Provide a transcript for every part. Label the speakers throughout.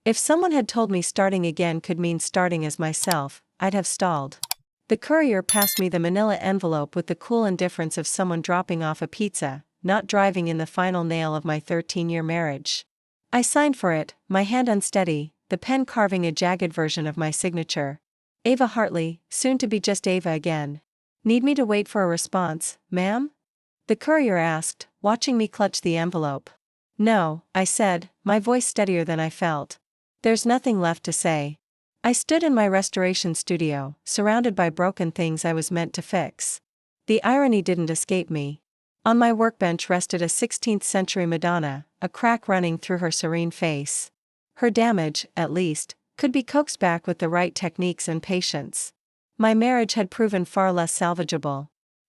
Speaker 1: If someone had told me starting again could mean starting as myself, I'd have stalled. The courier passed me the manila envelope with the cool indifference of someone dropping off a pizza, not driving in the final nail of my 13-year marriage. I signed for it, my hand unsteady, the pen carving a jagged version of my signature. Ava Hartley, soon to be just Ava again. Need me to wait for a response, ma'am? The courier asked, watching me clutch the envelope. No, I said, my voice steadier than I felt. There's nothing left to say. I stood in my restoration studio, surrounded by broken things I was meant to fix. The irony didn't escape me. On my workbench rested a 16th-century Madonna, a crack running through her serene face. Her damage, at least, could be coaxed back with the right techniques and patience. My marriage had proven far less salvageable.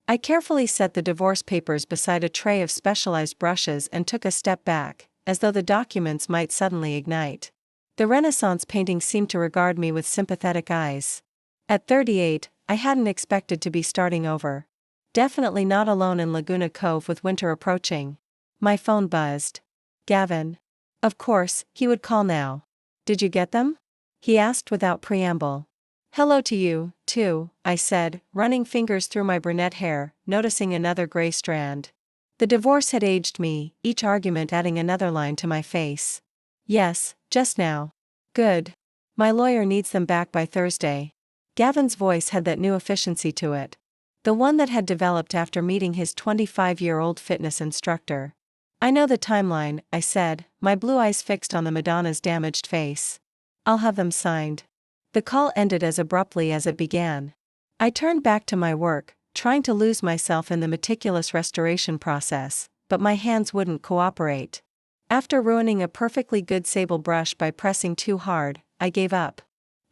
Speaker 1: I carefully set the divorce papers beside a tray of specialized brushes and took a step back, as though the documents might suddenly ignite. The Renaissance painting seemed to regard me with sympathetic eyes. At 38, I hadn't expected to be starting over. Definitely not alone in Laguna Cove with winter approaching. My phone buzzed. Gavin. Of course, he would call now. Did you get them? He asked without preamble. Hello to you, too, I said, running fingers through my brunette hair, noticing another gray strand. The divorce had aged me, each argument adding another line to my face. Yes, just now. Good. My lawyer needs them back by Thursday. Gavin's voice had that new efficiency to it. The one that had developed after meeting his 25-year-old fitness instructor. I know the timeline, I said, my blue eyes fixed on the Madonna's damaged face. I'll have them signed. The call ended as abruptly as it began. I turned back to my work, trying to lose myself in the meticulous restoration process, but my hands wouldn't cooperate. After ruining a perfectly good sable brush by pressing too hard, I gave up.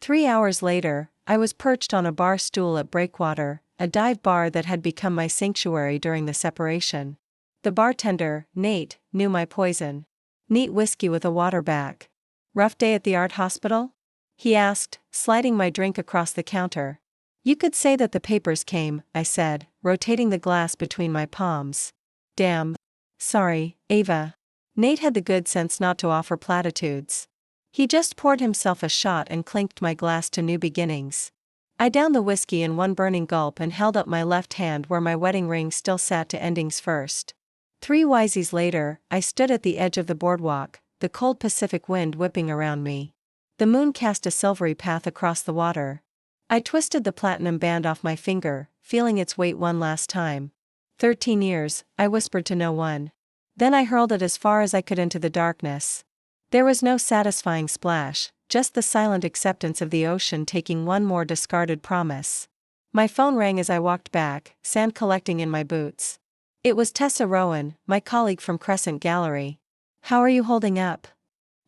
Speaker 1: 3 hours later, I was perched on a bar stool at Breakwater, a dive bar that had become my sanctuary during the separation. The bartender, Nate, knew my poison. Neat whiskey with a water back. Rough day at the art hospital? He asked, sliding my drink across the counter. You could say that the papers came, I said, rotating the glass between my palms. Damn. Sorry, Ava. Nate had the good sense not to offer platitudes. He just poured himself a shot and clinked my glass to new beginnings. I downed the whiskey in one burning gulp and held up my left hand where my wedding ring still sat to endings first. 3 Y's later, I stood at the edge of the boardwalk, the cold Pacific wind whipping around me. The moon cast a silvery path across the water. I twisted the platinum band off my finger, feeling its weight one last time. 13 years, I whispered to no one. Then I hurled it as far as I could into the darkness. There was no satisfying splash, just the silent acceptance of the ocean taking one more discarded promise. My phone rang as I walked back, sand collecting in my boots. It was Tessa Rowan, my colleague from Crescent Gallery. How are you holding up?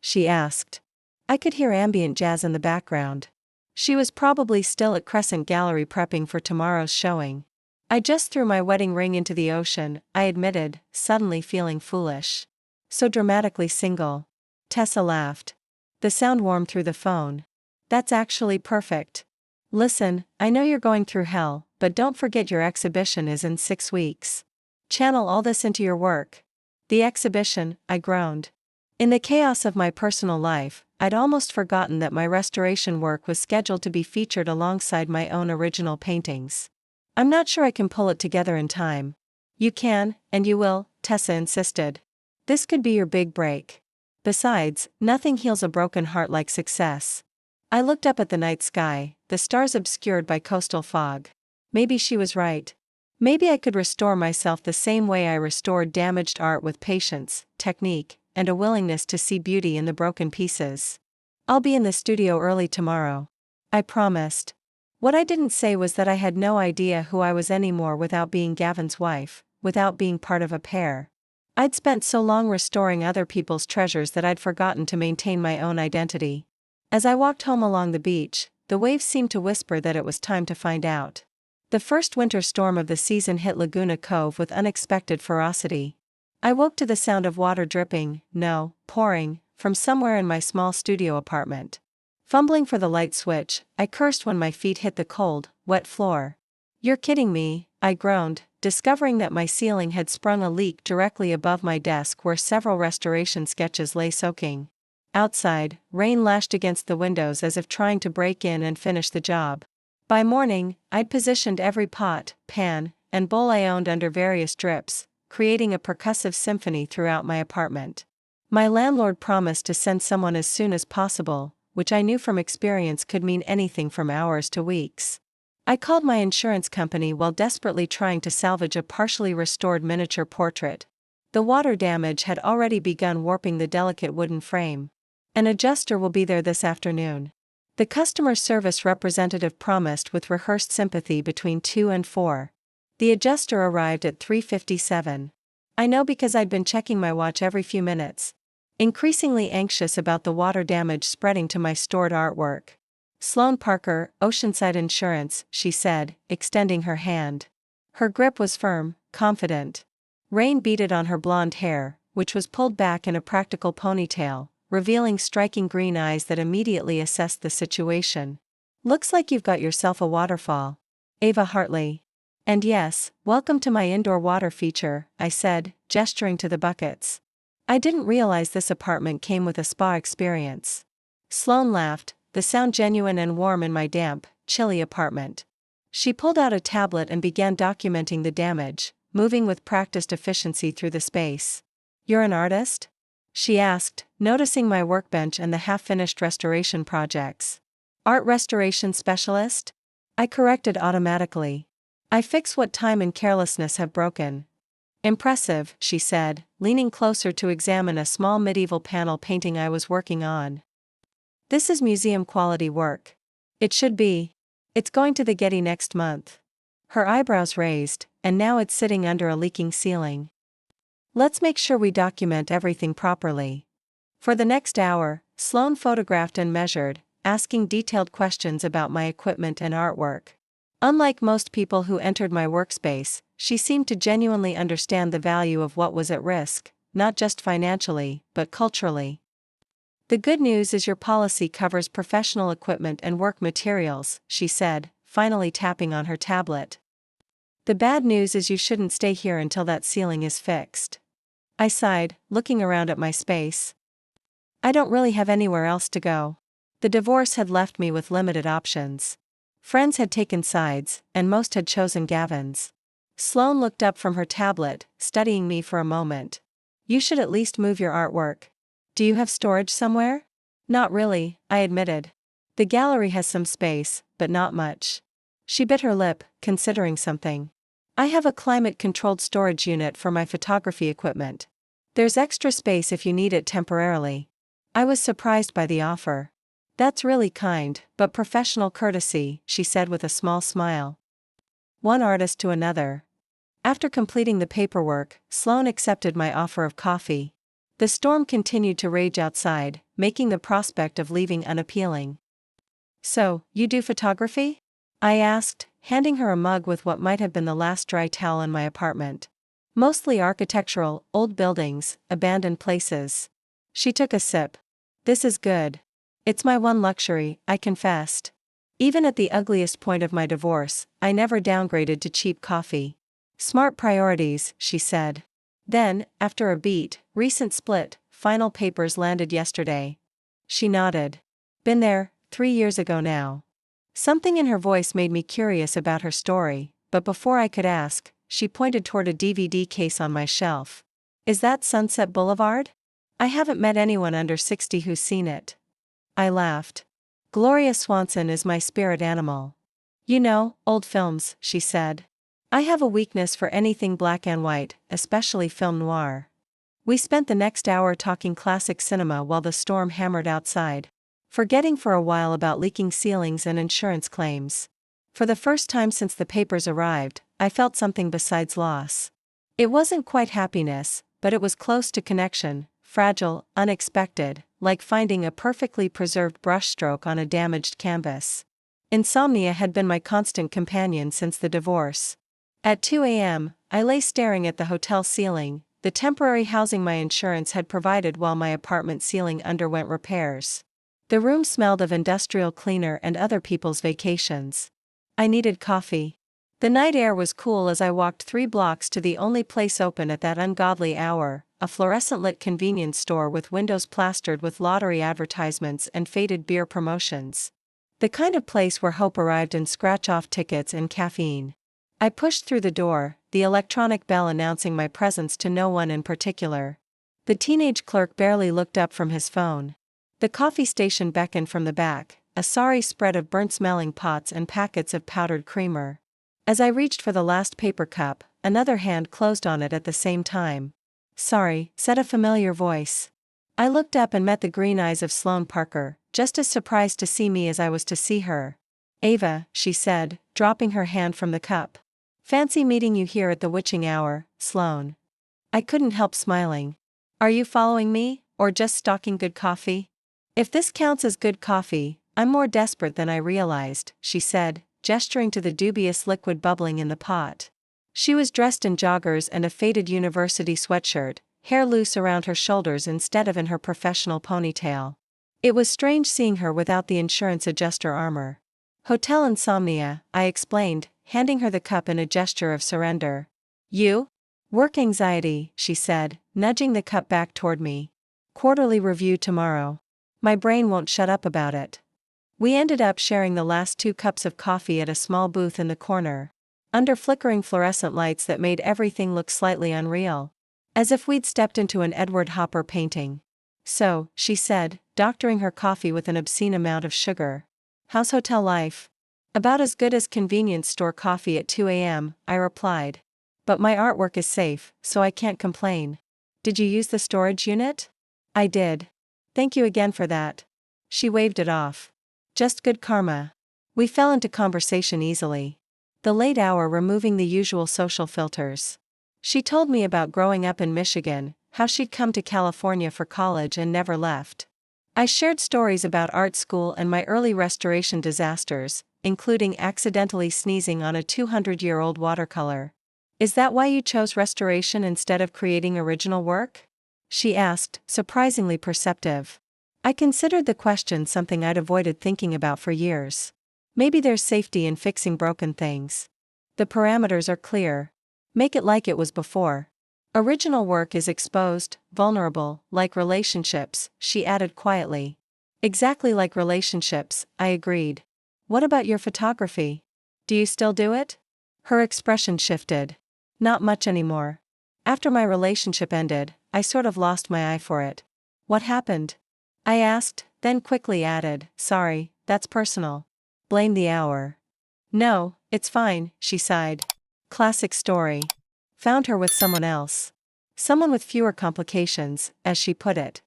Speaker 1: She asked. I could hear ambient jazz in the background. She was probably still at Crescent Gallery prepping for tomorrow's showing. I just threw my wedding ring into the ocean, I admitted, suddenly feeling foolish. So dramatically single. Tessa laughed. The sound warmed through the phone. That's actually perfect. Listen, I know you're going through hell, but don't forget your exhibition is in 6 weeks. Channel all this into your work. The exhibition, I groaned. In the chaos of my personal life, I'd almost forgotten that my restoration work was scheduled to be featured alongside my own original paintings. I'm not sure I can pull it together in time. You can, and you will, Tessa insisted. This could be your big break. Besides, nothing heals a broken heart like success. I looked up at the night sky, the stars obscured by coastal fog. Maybe she was right. Maybe I could restore myself the same way I restored damaged art with patience, technique, and a willingness to see beauty in the broken pieces. I'll be in the studio early tomorrow. I promised. What I didn't say was that I had no idea who I was anymore without being Gavin's wife, without being part of a pair. I'd spent so long restoring other people's treasures that I'd forgotten to maintain my own identity. As I walked home along the beach, the waves seemed to whisper that it was time to find out. The first winter storm of the season hit Laguna Cove with unexpected ferocity. I woke to the sound of water dripping, no, pouring, from somewhere in my small studio apartment. Fumbling for the light switch, I cursed when my feet hit the cold, wet floor. You're kidding me, I groaned, discovering that my ceiling had sprung a leak directly above my desk where several restoration sketches lay soaking. Outside, rain lashed against the windows as if trying to break in and finish the job. By morning, I'd positioned every pot, pan, and bowl I owned under various drips, creating a percussive symphony throughout my apartment. My landlord promised to send someone as soon as possible, which I knew from experience could mean anything from hours to weeks. I called my insurance company while desperately trying to salvage a partially restored miniature portrait. The water damage had already begun warping the delicate wooden frame. An adjuster will be there this afternoon. The customer service representative promised with rehearsed sympathy between 2 and 4. The adjuster arrived at 3:57. I know because I'd been checking my watch every few minutes, increasingly anxious about the water damage spreading to my stored artwork. "Sloan Parker, Oceanside Insurance," she said, extending her hand. Her grip was firm, confident. Rain beaded on her blonde hair, which was pulled back in a practical ponytail, revealing striking green eyes that immediately assessed the situation. "Looks like you've got yourself a waterfall." Ava Hartley. "And yes, welcome to my indoor water feature," I said, gesturing to the buckets. "I didn't realize this apartment came with a spa experience." Sloan laughed, the sound genuine and warm in my damp, chilly apartment. She pulled out a tablet and began documenting the damage, moving with practiced efficiency through the space. "You're an artist?" she asked, noticing my workbench and the half-finished restoration projects. "Art restoration specialist?" I corrected automatically. "I fix what time and carelessness have broken." "Impressive," she said, leaning closer to examine a small medieval panel painting I was working on. "This is museum-quality work." "It should be. It's going to the Getty next month." Her eyebrows raised, and now it's sitting under a leaking ceiling. "Let's make sure we document everything properly." For the next hour, Sloan photographed and measured, asking detailed questions about my equipment and artwork. Unlike most people who entered my workspace, she seemed to genuinely understand the value of what was at risk, not just financially, but culturally. "The good news is your policy covers professional equipment and work materials," she said, finally tapping on her tablet. "The bad news is you shouldn't stay here until that ceiling is fixed." I sighed, looking around at my space. I don't really have anywhere else to go. The divorce had left me with limited options. Friends had taken sides, and most had chosen Gavin's. Sloan looked up from her tablet, studying me for a moment. "You should at least move your artwork. Do you have storage somewhere?" "Not really," I admitted. "The gallery has some space, but not much." She bit her lip, considering something. "I have a climate-controlled storage unit for my photography equipment. There's extra space if you need it temporarily." I was surprised by the offer. "That's really kind, but professional courtesy," she said with a small smile. One artist to another. After completing the paperwork, Sloan accepted my offer of coffee. The storm continued to rage outside, making the prospect of leaving unappealing. "So, you do photography?" I asked, handing her a mug with what might have been the last dry towel in my apartment. "Mostly architectural, old buildings, abandoned places." She took a sip. "This is good. It's my one luxury," I confessed. Even at the ugliest point of my divorce, I never downgraded to cheap coffee. "Smart priorities," she said. Then, after a beat, "Recent split, final papers landed yesterday." She nodded. "Been there, 3 years ago now." Something in her voice made me curious about her story, but before I could ask, she pointed toward a DVD case on my shelf. "Is that Sunset Boulevard? I haven't met anyone under 60 who's seen it." I laughed. "Gloria Swanson is my spirit animal." "You know, old films," she said. "I have a weakness for anything black and white, especially film noir." We spent the next hour talking classic cinema while the storm hammered outside, forgetting for a while about leaking ceilings and insurance claims. For the first time since the papers arrived, I felt something besides loss. It wasn't quite happiness, but it was close to connection, fragile, unexpected, like finding a perfectly preserved brushstroke on a damaged canvas. Insomnia had been my constant companion since the divorce. At 2 a.m., I lay staring at the hotel ceiling, the temporary housing my insurance had provided while my apartment ceiling underwent repairs. The room smelled of industrial cleaner and other people's vacations. I needed coffee. The night air was cool as I walked 3 blocks to the only place open at that ungodly hour, a fluorescent-lit convenience store with windows plastered with lottery advertisements and faded beer promotions. The kind of place where hope arrived in scratch-off tickets and caffeine. I pushed through the door, the electronic bell announcing my presence to no one in particular. The teenage clerk barely looked up from his phone. The coffee station beckoned from the back, a sorry spread of burnt-smelling pots and packets of powdered creamer. As I reached for the last paper cup, another hand closed on it at the same time. "Sorry," said a familiar voice. I looked up and met the green eyes of Sloane Parker, just as surprised to see me as I was to see her. "Ava," she said, dropping her hand from the cup. "Fancy meeting you here at the witching hour, Sloane." I couldn't help smiling. "Are you following me, or just stalking good coffee?" "If this counts as good coffee, I'm more desperate than I realized," she said, gesturing to the dubious liquid bubbling in the pot. She was dressed in joggers and a faded university sweatshirt, hair loose around her shoulders instead of in her professional ponytail. It was strange seeing her without the insurance adjuster armor. "Hotel insomnia," I explained, handing her the cup in a gesture of surrender. "You?" "Work anxiety," she said, nudging the cup back toward me. "Quarterly review tomorrow. My brain won't shut up about it." We ended up sharing the last 2 cups of coffee at a small booth in the corner, under flickering fluorescent lights that made everything look slightly unreal. As if we'd stepped into an Edward Hopper painting. "So," she said, doctoring her coffee with an obscene amount of sugar. "How's hotel life?" "About as good as convenience store coffee at 2 a.m., I replied. "But my artwork is safe, so I can't complain." "Did you use the storage unit?" "I did. Thank you again for that." She waved it off. "Just good karma." We fell into conversation easily. The late hour removing the usual social filters. She told me about growing up in Michigan, how she'd come to California for college and never left. I shared stories about art school and my early restoration disasters, including accidentally sneezing on a 200-year-old watercolor. "Is that why you chose restoration instead of creating original work?" she asked, surprisingly perceptive. I considered the question something I'd avoided thinking about for years. Maybe there's safety in fixing broken things. The parameters are clear. Make it like it was before. Original work is exposed, vulnerable, like relationships, she added quietly. Exactly like relationships, I agreed. "What about your photography? Do you still do it?" Her expression shifted. "Not much anymore. After my relationship ended, I sort of lost my eye for it." "What happened?" I asked, then quickly added, "Sorry, that's personal." "Blame the hour." "No, it's fine," she sighed. "Classic story. Found her with someone else. Someone with fewer complications, as she put it."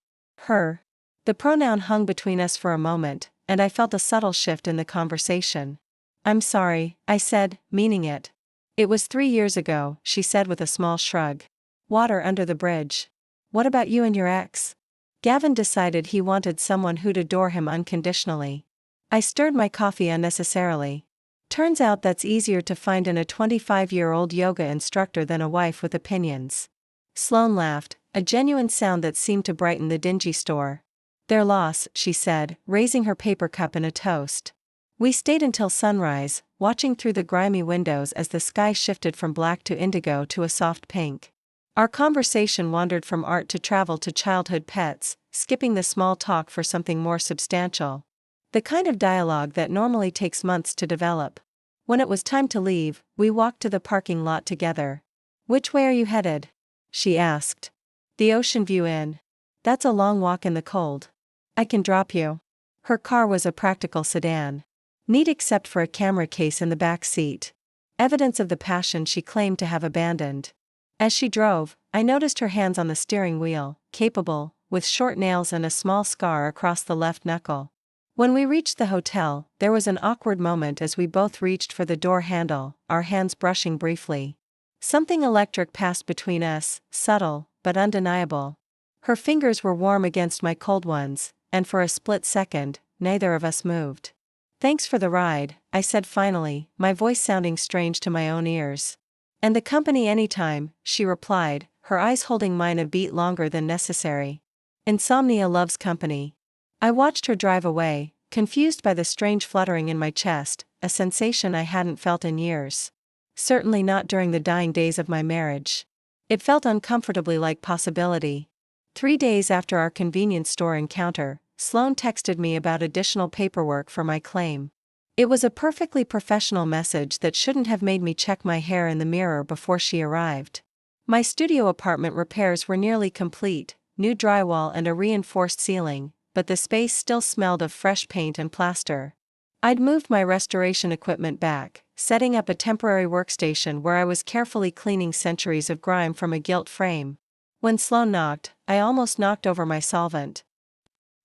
Speaker 1: Her. The pronoun hung between us for a moment, and I felt a subtle shift in the conversation. "I'm sorry," I said, meaning it. "It was 3 years ago," she said with a small shrug. "Water under the bridge." "What about you and your ex?" "Gavin decided he wanted someone who'd adore him unconditionally." I stirred my coffee unnecessarily. Turns out that's easier to find in a 25-year-old yoga instructor than a wife with opinions. Sloane laughed, a genuine sound that seemed to brighten the dingy store. "Their loss," she said, raising her paper cup in a toast. We stayed until sunrise, watching through the grimy windows as the sky shifted from black to indigo to a soft pink. Our conversation wandered from art to travel to childhood pets, skipping the small talk for something more substantial. The kind of dialogue that normally takes months to develop. When it was time to leave, we walked to the parking lot together. "Which way are you headed?" she asked. "The Ocean View Inn." "That's a long walk in the cold." "I can drop you." Her car was a practical sedan. Neat except for a camera case in the back seat. Evidence of the passion she claimed to have abandoned. As she drove, I noticed her hands on the steering wheel, capable, with short nails and a small scar across the left knuckle. When we reached the hotel, there was an awkward moment as we both reached for the door handle, our hands brushing briefly. Something electric passed between us, subtle, but undeniable. Her fingers were warm against my cold ones, and for a split second, neither of us moved. "Thanks for the ride," I said finally, my voice sounding strange to my own ears. "And the company anytime," she replied, her eyes holding mine a beat longer than necessary. "Insomnia loves company." I watched her drive away, confused by the strange fluttering in my chest, a sensation I hadn't felt in years. Certainly not during the dying days of my marriage. It felt uncomfortably like possibility. 3 days after our convenience store encounter, Sloane texted me about additional paperwork for my claim. It was a perfectly professional message that shouldn't have made me check my hair in the mirror before she arrived. My studio apartment repairs were nearly complete, new drywall and a reinforced ceiling, but the space still smelled of fresh paint and plaster. I'd moved my restoration equipment back, setting up a temporary workstation where I was carefully cleaning centuries of grime from a gilt frame. When Sloane knocked, I almost knocked over my solvent.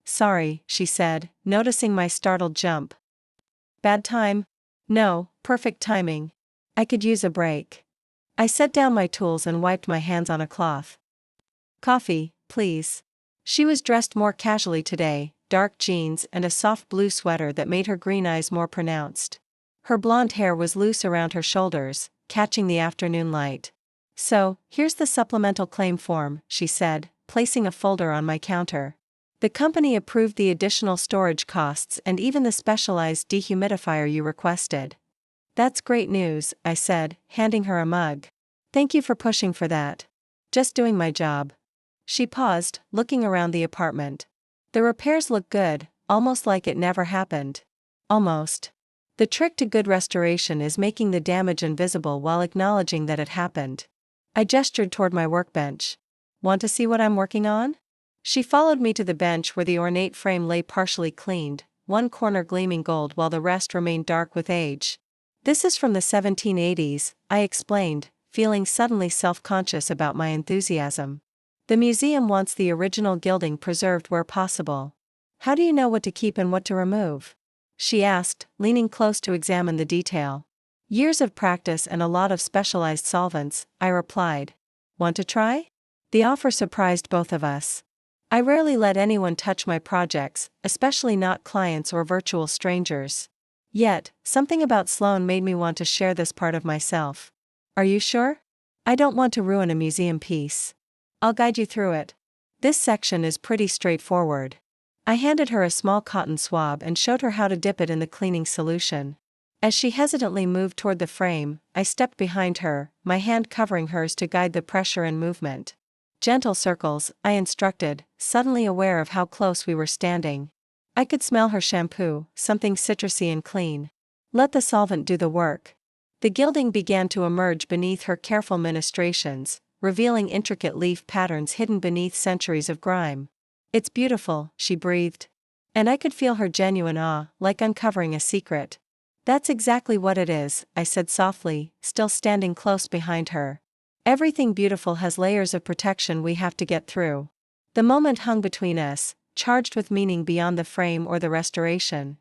Speaker 1: "Sorry," she said, noticing my startled jump. "Bad time?" "No, perfect timing. I could use a break." I set down my tools and wiped my hands on a cloth. "Coffee, please." She was dressed more casually today, dark jeans and a soft blue sweater that made her green eyes more pronounced. Her blonde hair was loose around her shoulders, catching the afternoon light. "So, here's the supplemental claim form," she said, placing a folder on my counter. "The company approved the additional storage costs and even the specialized dehumidifier you requested." "That's great news," I said, handing her a mug. "Thank you for pushing for that." "Just doing my job." She paused, looking around the apartment. "The repairs look good, almost like it never happened." "Almost. The trick to good restoration is making the damage invisible while acknowledging that it happened." I gestured toward my workbench. "Want to see what I'm working on?" She followed me to the bench where the ornate frame lay partially cleaned, one corner gleaming gold while the rest remained dark with age. "This is from the 1780s, I explained, feeling suddenly self-conscious about my enthusiasm. "The museum wants the original gilding preserved where possible." "How do you know what to keep and what to remove?" she asked, leaning close to examine the detail. "Years of practice and a lot of specialized solvents," I replied. "Want to try?" The offer surprised both of us. I rarely let anyone touch my projects, especially not clients or virtual strangers. Yet, something about Sloane made me want to share this part of myself. "Are you sure?" "I don't want to ruin a museum piece." "I'll guide you through it. This section is pretty straightforward." I handed her a small cotton swab and showed her how to dip it in the cleaning solution. As she hesitantly moved toward the frame, I stepped behind her, my hand covering hers to guide the pressure and movement. "Gentle circles," I instructed, suddenly aware of how close we were standing. I could smell her shampoo, something citrusy and clean. "Let the solvent do the work." The gilding began to emerge beneath her careful ministrations, revealing intricate leaf patterns hidden beneath centuries of grime. "It's beautiful," she breathed. And I could feel her genuine awe, like uncovering a secret. "That's exactly what it is," I said softly, still standing close behind her. "Everything beautiful has layers of protection we have to get through." The moment hung between us, charged with meaning beyond the frame or the restoration.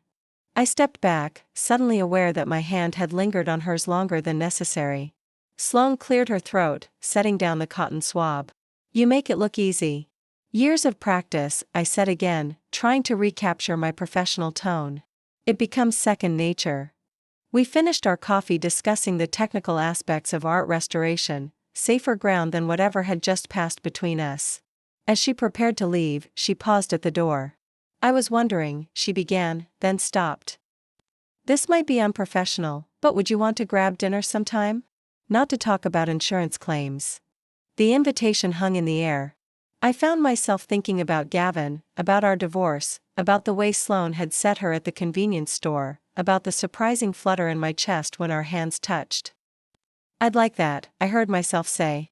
Speaker 1: I stepped back, suddenly aware that my hand had lingered on hers longer than necessary. Sloane cleared her throat, setting down the cotton swab. "You make it look easy." "Years of practice," I said again, trying to recapture my professional tone. "It becomes second nature." We finished our coffee discussing the technical aspects of art restoration, safer ground than whatever had just passed between us. As she prepared to leave, she paused at the door. "I was wondering," she began, then stopped. "This might be unprofessional, but would you want to grab dinner sometime? Not to talk about insurance claims." The invitation hung in the air. I found myself thinking about Gavin, about our divorce, about the way Sloane had set her at the convenience store, about the surprising flutter in my chest when our hands touched. "I'd like that," I heard myself say.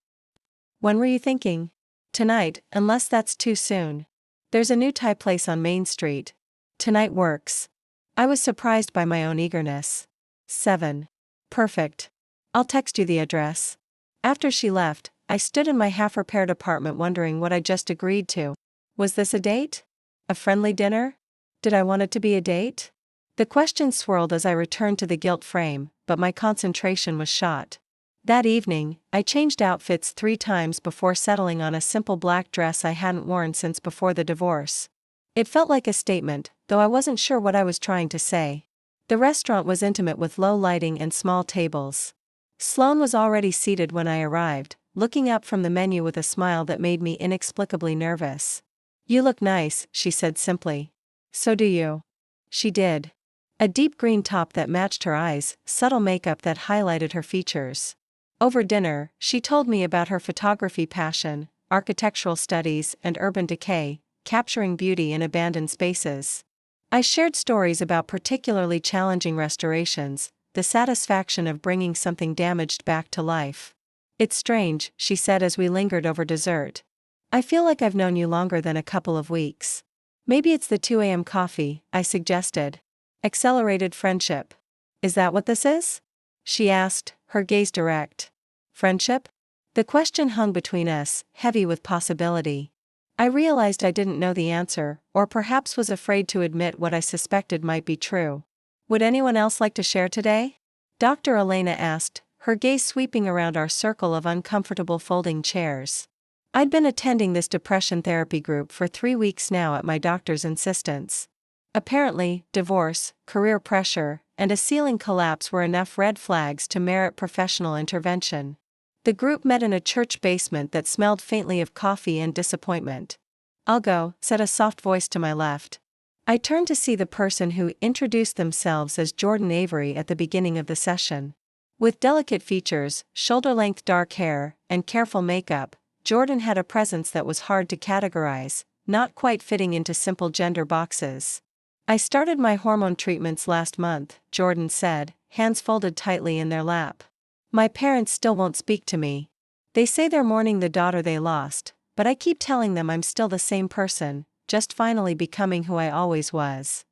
Speaker 1: "When were you thinking?" "Tonight, unless that's too soon. There's a new Thai place on Main Street. Tonight works." I was surprised by my own eagerness. 7. "Perfect. I'll text you the address." After she left, I stood in my half-repaired apartment wondering what I just agreed to. Was this a date? A friendly dinner? Did I want it to be a date? The questions swirled as I returned to the gilt frame, but my concentration was shot. That evening, I changed outfits 3 times before settling on a simple black dress I hadn't worn since before the divorce. It felt like a statement, though I wasn't sure what I was trying to say. The restaurant was intimate with low lighting and small tables. Sloane was already seated when I arrived, looking up from the menu with a smile that made me inexplicably nervous. "You look nice," she said simply. "So do you." She did. A deep green top that matched her eyes, subtle makeup that highlighted her features. Over dinner, she told me about her photography passion, architectural studies, and urban decay, capturing beauty in abandoned spaces. I shared stories about particularly challenging restorations, the satisfaction of bringing something damaged back to life. "It's strange," she said as we lingered over dessert. "I feel like I've known you longer than a couple of weeks." "Maybe it's the 2 a.m. coffee," I suggested. "Accelerated friendship. Is that what this is?" she asked, her gaze direct. "Friendship?" The question hung between us, heavy with possibility. I realized I didn't know the answer, or perhaps was afraid to admit what I suspected might be true. "Would anyone else like to share today?" Dr. Elena asked, her gaze sweeping around our circle of uncomfortable folding chairs. I'd been attending this depression therapy group for 3 weeks now at my doctor's insistence. Apparently, divorce, career pressure, and a ceiling collapse were enough red flags to merit professional intervention. The group met in a church basement that smelled faintly of coffee and disappointment. "I'll go," said a soft voice to my left. I turned to see the person who introduced themselves as Jordan Avery at the beginning of the session. With delicate features, shoulder-length dark hair, and careful makeup, Jordan had a presence that was hard to categorize, not quite fitting into simple gender boxes. "I started my hormone treatments last month," Jordan said, hands folded tightly in their lap. "My parents still won't speak to me. They say they're mourning the daughter they lost, but I keep telling them I'm still the same person, just finally becoming who I always was."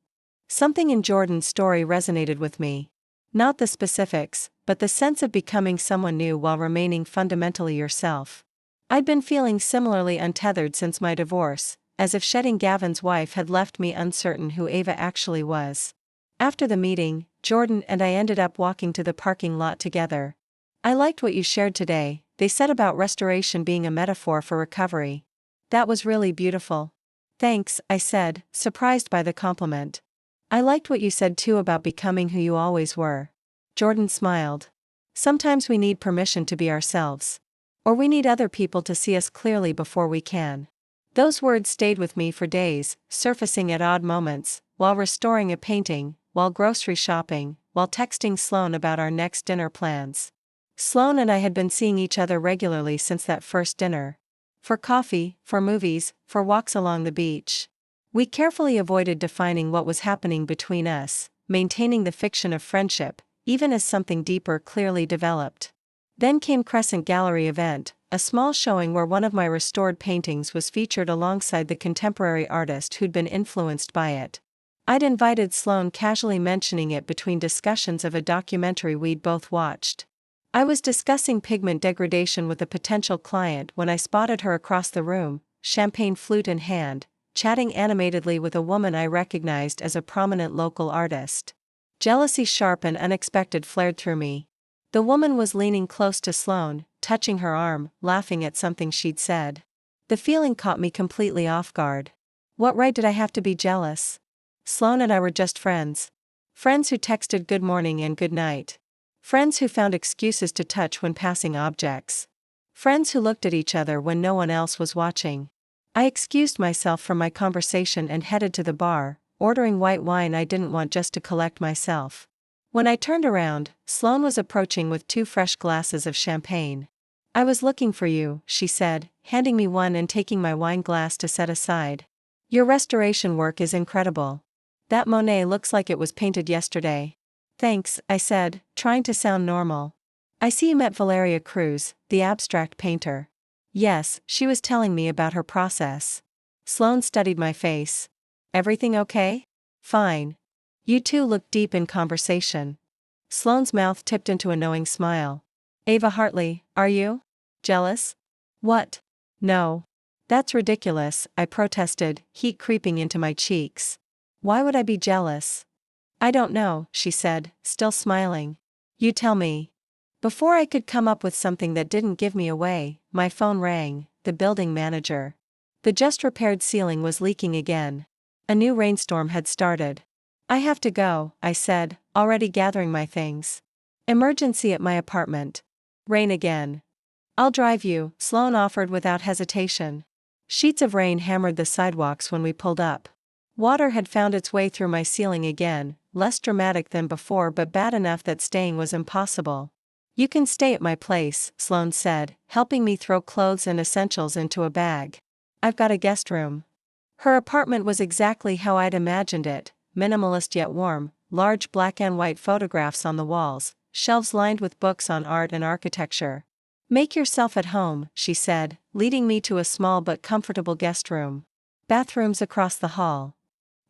Speaker 1: Something in Jordan's story resonated with me. Not the specifics, but the sense of becoming someone new while remaining fundamentally yourself. I'd been feeling similarly untethered since my divorce, as if shedding Gavin's wife had left me uncertain who Ava actually was. After the meeting, Jordan and I ended up walking to the parking lot together. "I liked what you shared today," they said, about restoration being a metaphor for recovery. "That was really beautiful." "Thanks," I said, surprised by the compliment. "I liked what you said too about becoming who you always were." Jordan smiled. "Sometimes we need permission to be ourselves. Or we need other people to see us clearly before we can." Those words stayed with me for days, surfacing at odd moments, while restoring a painting, while grocery shopping, while texting Sloan about our next dinner plans. Sloan and I had been seeing each other regularly since that first dinner. For coffee, for movies, for walks along the beach. We carefully avoided defining what was happening between us, maintaining the fiction of friendship, even as something deeper clearly developed. Then came Crescent Gallery event, a small showing where one of my restored paintings was featured alongside the contemporary artist who'd been influenced by it. I'd invited Sloan, casually mentioning it between discussions of a documentary we'd both watched. I was discussing pigment degradation with a potential client when I spotted her across the room, champagne flute in hand, chatting animatedly with a woman I recognized as a prominent local artist. Jealousy, sharp and unexpected, flared through me. The woman was leaning close to Sloan, touching her arm, laughing at something she'd said. The feeling caught me completely off guard. What right did I have to be jealous? Sloan and I were just friends. Friends who texted good morning and good night. Friends who found excuses to touch when passing objects. Friends who looked at each other when no one else was watching. I excused myself from my conversation and headed to the bar, ordering white wine I didn't want just to collect myself. When I turned around, Sloan was approaching with 2 fresh glasses of champagne. "I was looking for you," she said, handing me one and taking my wine glass to set aside. "Your restoration work is incredible. That Monet looks like it was painted yesterday." "Thanks," I said, trying to sound normal. "I see you met Valeria Cruz, the abstract painter." "Yes," she was telling me about her process. Sloan studied my face. "Everything okay?" "Fine. You two look deep in conversation." Sloane's mouth tipped into a knowing smile. "Ava Hartley, are you? Jealous?" "What? No. That's ridiculous," I protested, heat creeping into my cheeks. "Why would I be jealous?" "I don't know," she said, still smiling. "You tell me." Before I could come up with something that didn't give me away, my phone rang, the building manager. The just repaired ceiling was leaking again. A new rainstorm had started. "I have to go," I said, already gathering my things. "Emergency at my apartment. Rain again." "I'll drive you," Sloan offered without hesitation. Sheets of rain hammered the sidewalks when we pulled up. Water had found its way through my ceiling again, less dramatic than before but bad enough that staying was impossible. You can stay at my place, Sloane said, helping me throw clothes and essentials into a bag. I've got a guest room. Her apartment was exactly how I'd imagined it, minimalist yet warm, large black and white photographs on the walls, shelves lined with books on art and architecture. Make yourself at home, she said, leading me to a small but comfortable guest room. Bathrooms across the hall.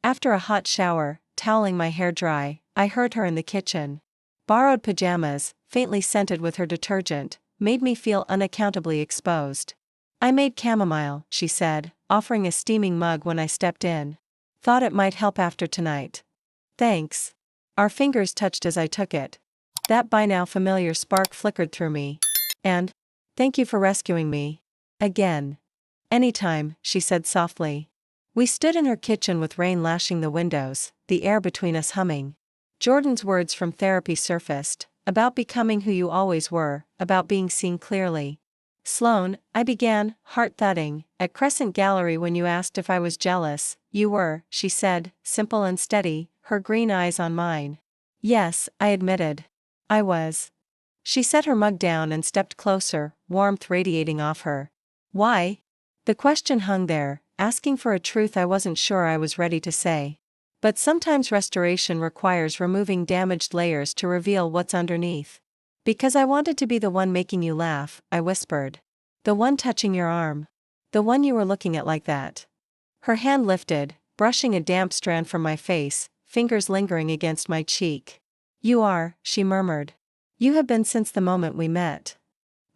Speaker 1: After a hot shower, toweling my hair dry, I heard her in the kitchen. Borrowed pajamas, faintly scented with her detergent, made me feel unaccountably exposed. I made chamomile, she said, offering a steaming mug when I stepped in. Thought it might help after tonight. Thanks. Our fingers touched as I took it. That by now familiar spark flickered through me. And, thank you for rescuing me. Again. Anytime, she said softly. We stood in her kitchen with rain lashing the windows, the air between us humming. Jordan's words from therapy surfaced, about becoming who you always were, about being seen clearly. Sloane, I began, heart thudding, at Crescent Gallery when you asked if I was jealous. You were, she said, simple and steady, her green eyes on mine. Yes, I admitted. I was. She set her mug down and stepped closer, warmth radiating off her. Why? The question hung there, asking for a truth I wasn't sure I was ready to say. But sometimes restoration requires removing damaged layers to reveal what's underneath. Because I wanted to be the one making you laugh, I whispered. The one touching your arm. The one you were looking at like that. Her hand lifted, brushing a damp strand from my face, fingers lingering against my cheek. You are, she murmured. You have been since the moment we met.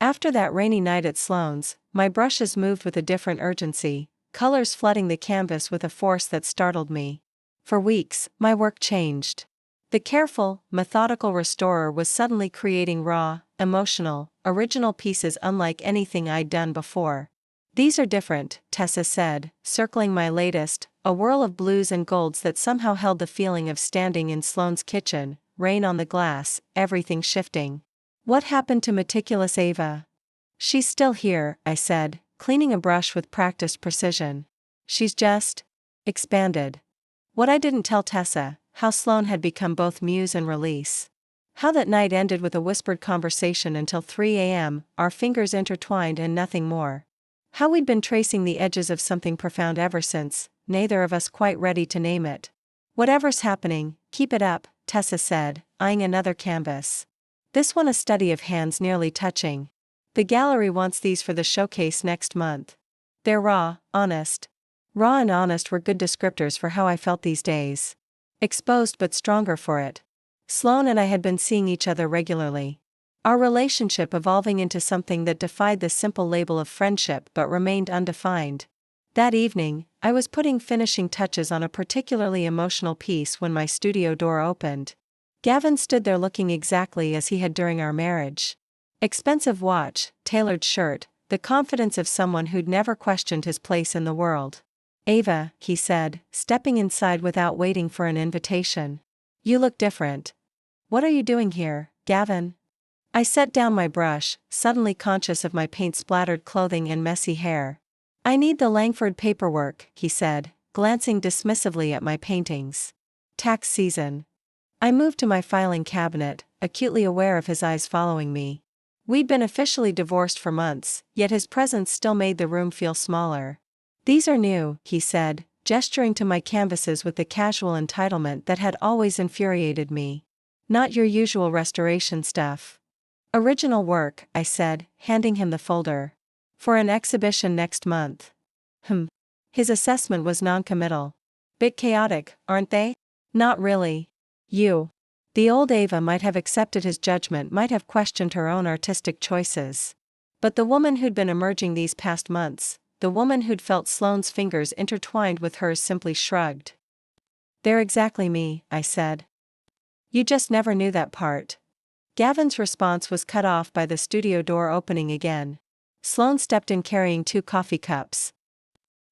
Speaker 1: After that rainy night at Sloane's, my brushes moved with a different urgency, colors flooding the canvas with a force that startled me. For weeks, my work changed. The careful, methodical restorer was suddenly creating raw, emotional, original pieces unlike anything I'd done before. These are different, Tessa said, circling my latest, a whirl of blues and golds that somehow held the feeling of standing in Sloane's kitchen, rain on the glass, everything shifting. What happened to meticulous Ava? She's still here, I said, cleaning a brush with practiced precision. She's just expanded. What I didn't tell Tessa, how Sloane had become both muse and release. How that night ended with a whispered conversation until 3 a.m., our fingers intertwined and nothing more. How we'd been tracing the edges of something profound ever since, neither of us quite ready to name it. Whatever's happening, keep it up, Tessa said, eyeing another canvas. This one a study of hands nearly touching. The gallery wants these for the showcase next month. They're raw, honest. Raw and honest were good descriptors for how I felt these days. Exposed but stronger for it. Sloane and I had been seeing each other regularly. Our relationship evolving into something that defied the simple label of friendship but remained undefined. That evening, I was putting finishing touches on a particularly emotional piece when my studio door opened. Gavin stood there looking exactly as he had during our marriage. Expensive watch, tailored shirt, the confidence of someone who'd never questioned his place in the world. Ava, he said, stepping inside without waiting for an invitation. You look different. What are you doing here, Gavin? I set down my brush, suddenly conscious of my paint-splattered clothing and messy hair. I need the Langford paperwork, he said, glancing dismissively at my paintings. Tax season. I moved to my filing cabinet, acutely aware of his eyes following me. We'd been officially divorced for months, yet his presence still made the room feel smaller. These are new, he said, gesturing to my canvases with the casual entitlement that had always infuriated me. Not your usual restoration stuff. Original work, I said, handing him the folder. For an exhibition next month. His assessment was non-committal. Bit chaotic, aren't they? Not really. The old Ava might have accepted his judgment, might have questioned her own artistic choices. But the woman who'd been emerging these past months, the woman who'd felt Sloane's fingers intertwined with hers, simply shrugged. They're exactly me, I said. You just never knew that part. Gavin's response was cut off by the studio door opening again. Sloane stepped in carrying 2 coffee cups.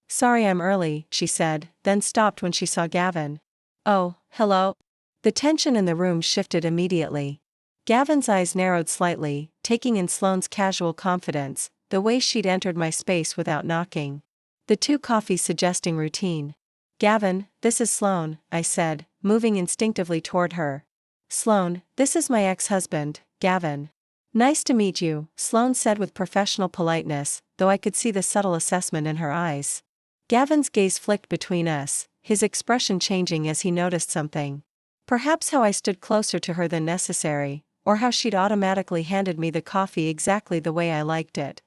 Speaker 1: Sorry I'm early, she said, then stopped when she saw Gavin. Oh, hello. The tension in the room shifted immediately. Gavin's eyes narrowed slightly, taking in Sloane's casual confidence, the way she'd entered my space without knocking. The 2 coffees suggesting routine. Gavin, this is Sloane, I said, moving instinctively toward her. Sloane, this is my ex-husband, Gavin. Nice to meet you, Sloane said with professional politeness, though I could see the subtle assessment in her eyes. Gavin's gaze flicked between us, his expression changing as he noticed something. Perhaps how I stood closer to her than necessary, or how she'd automatically handed me the coffee exactly the way I liked it.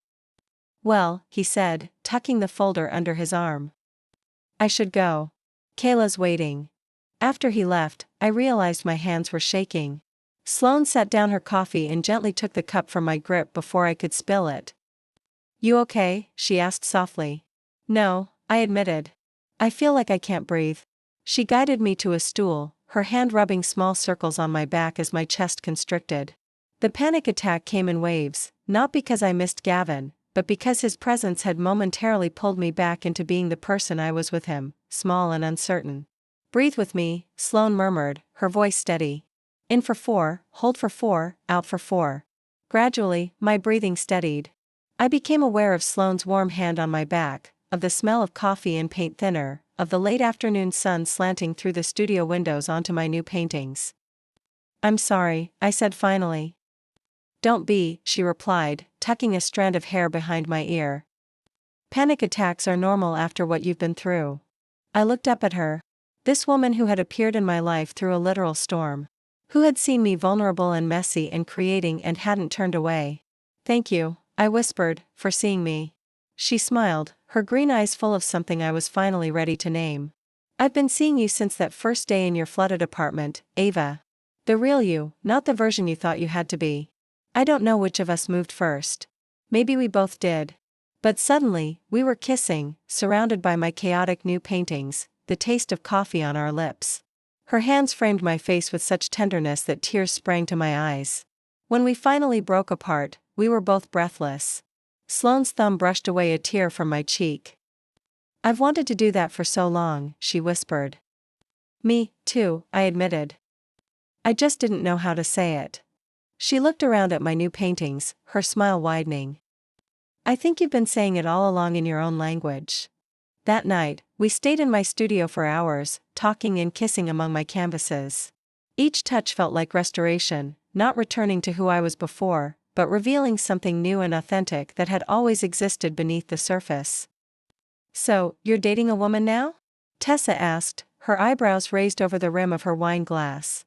Speaker 1: Well, he said, tucking the folder under his arm. I should go. Kayla's waiting. After he left, I realized my hands were shaking. Sloane set down her coffee and gently took the cup from my grip before I could spill it. You okay? She asked softly. No, I admitted. I feel like I can't breathe. She guided me to a stool, her hand rubbing small circles on my back as my chest constricted. The panic attack came in waves, not because I missed Gavin, but because his presence had momentarily pulled me back into being the person I was with him, small and uncertain. Breathe with me, Sloane murmured, her voice steady. In for 4, hold for 4, out for 4. Gradually, my breathing steadied. I became aware of Sloane's warm hand on my back, of the smell of coffee and paint thinner, of the late afternoon sun slanting through the studio windows onto my new paintings. I'm sorry, I said finally. Don't be, she replied, tucking a strand of hair behind my ear. Panic attacks are normal after what you've been through. I looked up at her. This woman who had appeared in my life through a literal storm. Who had seen me vulnerable and messy and creating and hadn't turned away. Thank you, I whispered, for seeing me. She smiled, her green eyes full of something I was finally ready to name. I've been seeing you since that first day in your flooded apartment, Ava. The real you, not the version you thought you had to be. I don't know which of us moved first. Maybe we both did. But suddenly, we were kissing, surrounded by my chaotic new paintings, the taste of coffee on our lips. Her hands framed my face with such tenderness that tears sprang to my eyes. When we finally broke apart, we were both breathless. Sloane's thumb brushed away a tear from my cheek. I've wanted to do that for so long, she whispered. Me, too, I admitted. I just didn't know how to say it. She looked around at my new paintings, her smile widening. I think you've been saying it all along in your own language. That night, we stayed in my studio for hours, talking and kissing among my canvases. Each touch felt like restoration, not returning to who I was before, but revealing something new and authentic that had always existed beneath the surface. So, you're dating a woman now? Tessa asked, her eyebrows raised over the rim of her wine glass.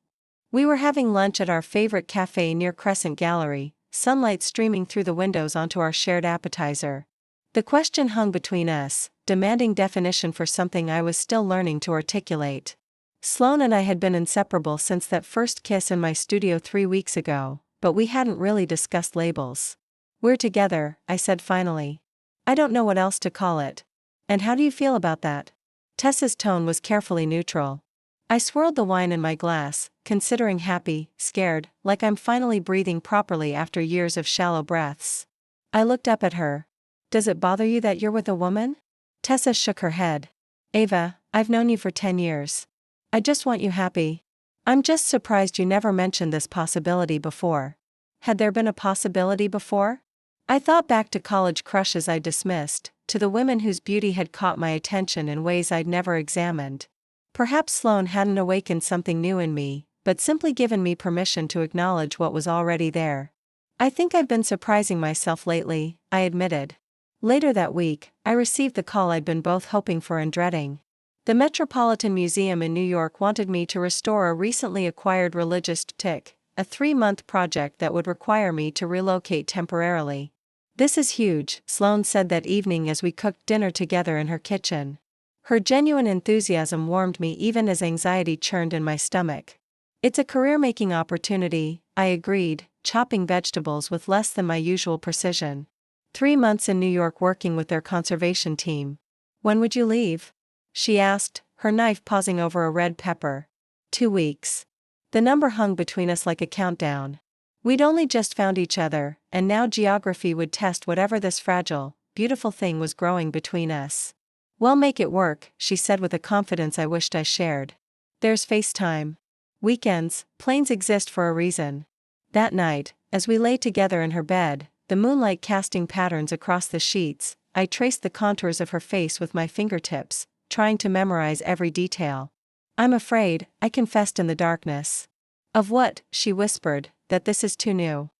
Speaker 1: We were having lunch at our favorite cafe near Crescent Gallery, sunlight streaming through the windows onto our shared appetizer. The question hung between us, demanding definition for something I was still learning to articulate. Sloane and I had been inseparable since that first kiss in my studio 3 weeks ago, but we hadn't really discussed labels. We're together, I said finally. I don't know what else to call it. And how do you feel about that? Tessa's tone was carefully neutral. I swirled the wine in my glass, considering happy, scared, like I'm finally breathing properly after years of shallow breaths. I looked up at her. Does it bother you that you're with a woman? Tessa shook her head. Ava, I've known you for 10 years. I just want you happy. I'm just surprised you never mentioned this possibility before. Had there been a possibility before? I thought back to college crushes I dismissed, to the women whose beauty had caught my attention in ways I'd never examined. Perhaps Sloane hadn't awakened something new in me, but simply given me permission to acknowledge what was already there. I think I've been surprising myself lately, I admitted. Later that week, I received the call I'd been both hoping for and dreading. The Metropolitan Museum in New York wanted me to restore a recently acquired religious ptic, a 3-month project that would require me to relocate temporarily. This is huge, Sloane said that evening as we cooked dinner together in her kitchen. Her genuine enthusiasm warmed me even as anxiety churned in my stomach. It's a career-making opportunity, I agreed, chopping vegetables with less than my usual precision. 3 months in New York working with their conservation team. When would you leave? She asked, her knife pausing over a red pepper. 2 weeks. The number hung between us like a countdown. We'd only just found each other, and now geography would test whatever this fragile, beautiful thing was growing between us. We'll make it work, she said with a confidence I wished I shared. There's FaceTime. Weekends, planes exist for a reason. That night, as we lay together in her bed, the moonlight casting patterns across the sheets, I traced the contours of her face with my fingertips, trying to memorize every detail. I'm afraid, I confessed in the darkness. Of what? She whispered, that this is too new.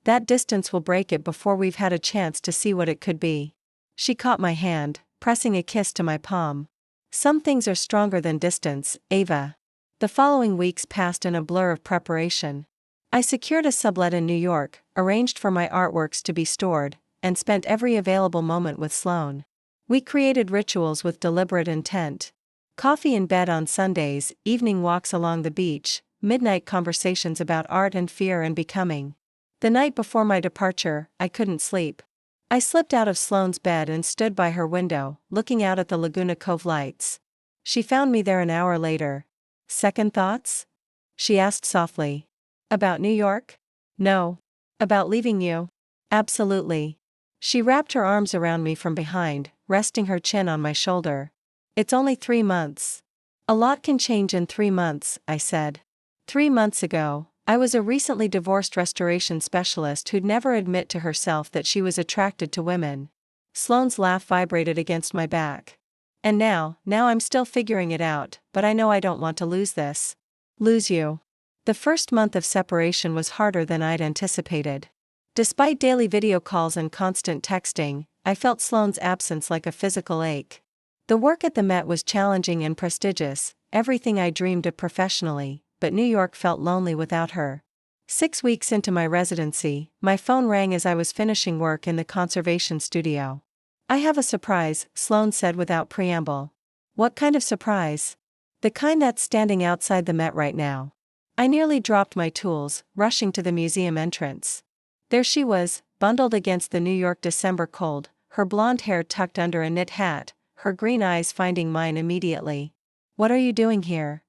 Speaker 1: That distance will break it before we've had a chance to see what it could be. She caught my hand, pressing a kiss to my palm. Some things are stronger than distance, Ava. The following weeks passed in a blur of preparation. I secured a sublet in New York, arranged for my artworks to be stored, and spent every available moment with Sloane. We created rituals with deliberate intent. Coffee in bed on Sundays, evening walks along the beach, midnight conversations about art and fear and becoming. The night before my departure, I couldn't sleep. I slipped out of Sloane's bed and stood by her window, looking out at the Laguna Cove lights. She found me there an hour later. Second thoughts? She asked softly. About New York? No. About leaving you? Absolutely. She wrapped her arms around me from behind, resting her chin on my shoulder. It's only 3 months. A lot can change in 3 months, I said. 3 months ago, I was a recently divorced restoration specialist who'd never admit to herself that she was attracted to women. Sloane's laugh vibrated against my back. And now I'm still figuring it out, but I know I don't want to lose this. Lose you. The first month of separation was harder than I'd anticipated. Despite daily video calls and constant texting, I felt Sloane's absence like a physical ache. The work at the Met was challenging and prestigious, everything I dreamed of professionally, but New York felt lonely without her. 6 weeks into my residency, my phone rang as I was finishing work in the conservation studio. I have a surprise, Sloane said without preamble. What kind of surprise? The kind that's standing outside the Met right now. I nearly dropped my tools, rushing to the museum entrance. There she was, bundled against the New York December cold, her blonde hair tucked under a knit hat, her green eyes finding mine immediately. What are you doing here?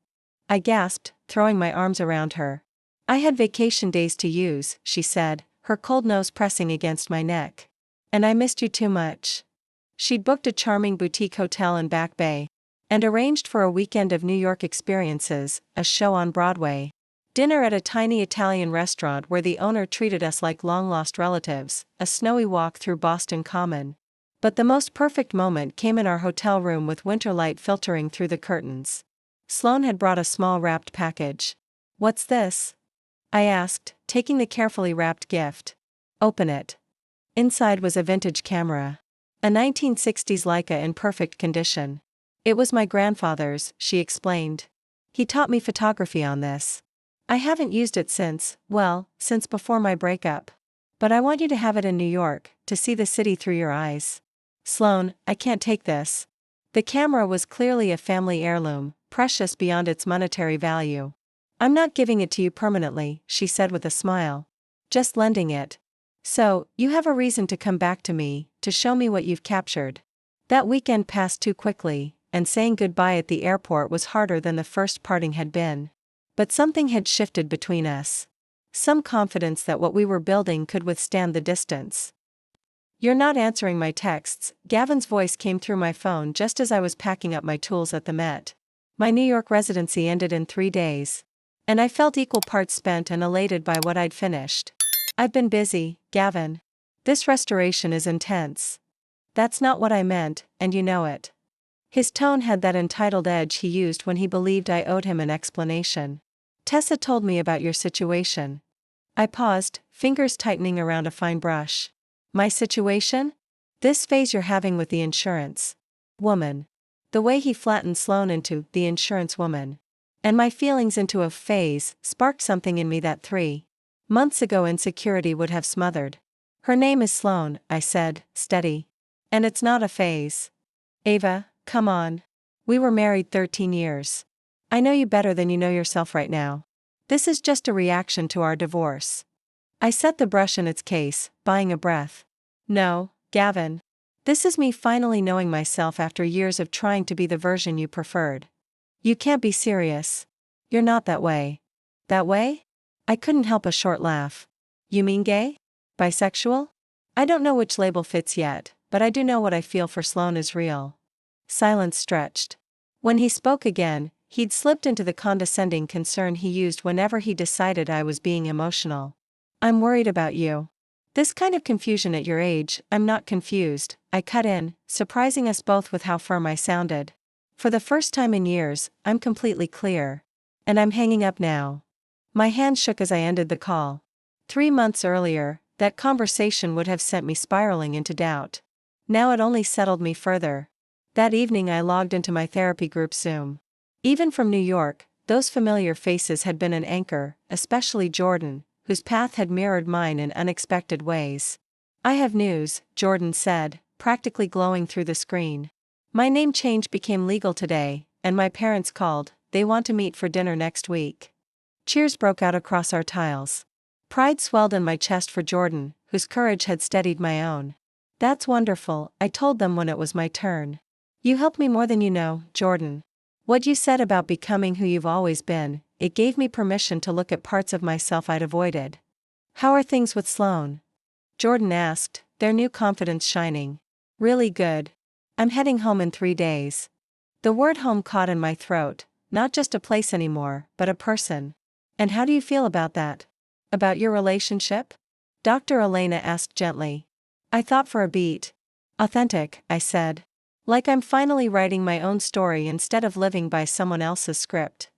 Speaker 1: I gasped, throwing my arms around her. I had vacation days to use, she said, her cold nose pressing against my neck. And I missed you too much. She'd booked a charming boutique hotel in Back Bay, and arranged for a weekend of New York experiences, a show on Broadway, dinner at a tiny Italian restaurant where the owner treated us like long-lost relatives, a snowy walk through Boston Common. But the most perfect moment came in our hotel room with winter light filtering through the curtains. Sloane had brought a small wrapped package. What's this? I asked, taking the carefully wrapped gift. Open it. Inside was a vintage camera. A 1960s Leica in perfect condition. It was my grandfather's, she explained. He taught me photography on this. I haven't used it since before my breakup. But I want you to have it in New York, to see the city through your eyes. Sloane, I can't take this. The camera was clearly a family heirloom, precious beyond its monetary value. I'm not giving it to you permanently, she said with a smile. Just lending it. So, you have a reason to come back to me, to show me what you've captured. That weekend passed too quickly, and saying goodbye at the airport was harder than the first parting had been. But something had shifted between us. Some confidence that what we were building could withstand the distance. You're not answering my texts, Gavin's voice came through my phone just as I was packing up my tools at the Met. My New York residency ended in 3 days. And I felt equal parts spent and elated by what I'd finished. I've been busy, Gavin. This restoration is intense. That's not what I meant, and you know it. His tone had that entitled edge he used when he believed I owed him an explanation. Tessa told me about your situation. I paused, fingers tightening around a fine brush. My situation? This phase you're having with the insurance woman. The way he flattened Sloane into the insurance woman. And my feelings into a phase sparked something in me that 3 months ago insecurity would have smothered. Her name is Sloane, I said, steady. And it's not a phase. Ava, come on. We were married 13 years. I know you better than you know yourself right now. This is just a reaction to our divorce. I set the brush in its case, buying a breath. No, Gavin. This is me finally knowing myself after years of trying to be the version you preferred. You can't be serious. You're not that way. That way? I couldn't help a short laugh. You mean gay? Bisexual? I don't know which label fits yet, but I do know what I feel for Sloane is real. Silence stretched. When he spoke again, he'd slipped into the condescending concern he used whenever he decided I was being emotional. I'm worried about you. This kind of confusion at your age, I'm not confused, I cut in, surprising us both with how firm I sounded. For the first time in years, I'm completely clear. And I'm hanging up now. My hand shook as I ended the call. 3 months earlier, That conversation would have sent me spiraling into doubt. Now it only settled me further. That evening I logged into my therapy group Zoom. Even from New York, those familiar faces had been an anchor, especially Jordan, whose path had mirrored mine in unexpected ways. "I have news," Jordan said, practically glowing through the screen. "My name change became legal today, and my parents called. They want to meet for dinner next week." Cheers broke out across our tiles. Pride swelled in my chest for Jordan, whose courage had steadied my own. "That's wonderful," I told them when it was my turn. "You helped me more than you know, Jordan. What you said about becoming who you've always been, it gave me permission to look at parts of myself I'd avoided." "How are things with Sloan?" Jordan asked, their new confidence shining. "Really good. I'm heading home in 3 days." The word home caught in my throat, not just a place anymore, but a person. "And how do you feel about that? About your relationship?" Dr. Elena asked gently. I thought for a beat. "Authentic," I said. "Like I'm finally writing my own story instead of living by someone else's script."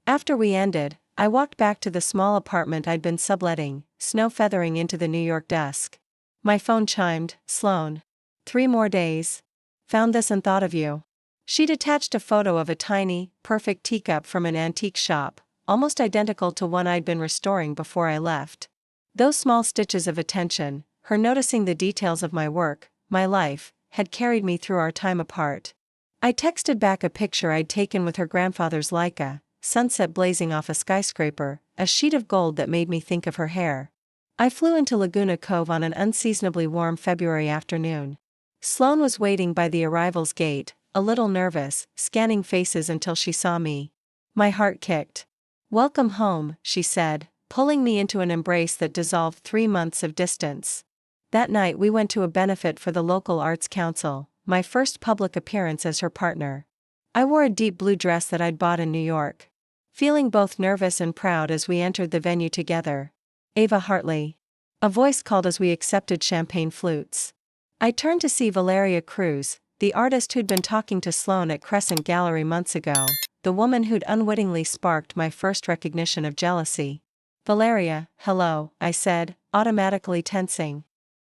Speaker 1: After we ended, I walked back to the small apartment I'd been subletting, snow feathering into the New York dusk. My phone chimed. "Sloan. 3 more days. Found this and thought of you." She'd attached a photo of a tiny, perfect teacup from an antique shop, almost identical to one I'd been restoring before I left. Those small stitches of attention, her noticing the details of my work, my life, had carried me through our time apart. I texted back a picture I'd taken with her grandfather's Leica, sunset blazing off a skyscraper, a sheet of gold that made me think of her hair. I flew into Laguna Cove on an unseasonably warm February afternoon. Sloan was waiting by the arrival's gate, a little nervous, scanning faces until she saw me. My heart kicked. "Welcome home," she said, pulling me into an embrace that dissolved 3 months of distance. That night we went to a benefit for the local arts council, my first public appearance as her partner. I wore a deep blue dress that I'd bought in New York. Feeling both nervous and proud as we entered the venue together. "Ava Hartley." A voice called as we accepted champagne flutes. I turned to see Valeria Cruz, the artist who'd been talking to Sloan at Crescent Gallery months ago, the woman who'd unwittingly sparked my first recognition of jealousy. "Valeria, hello," I said, automatically tensing.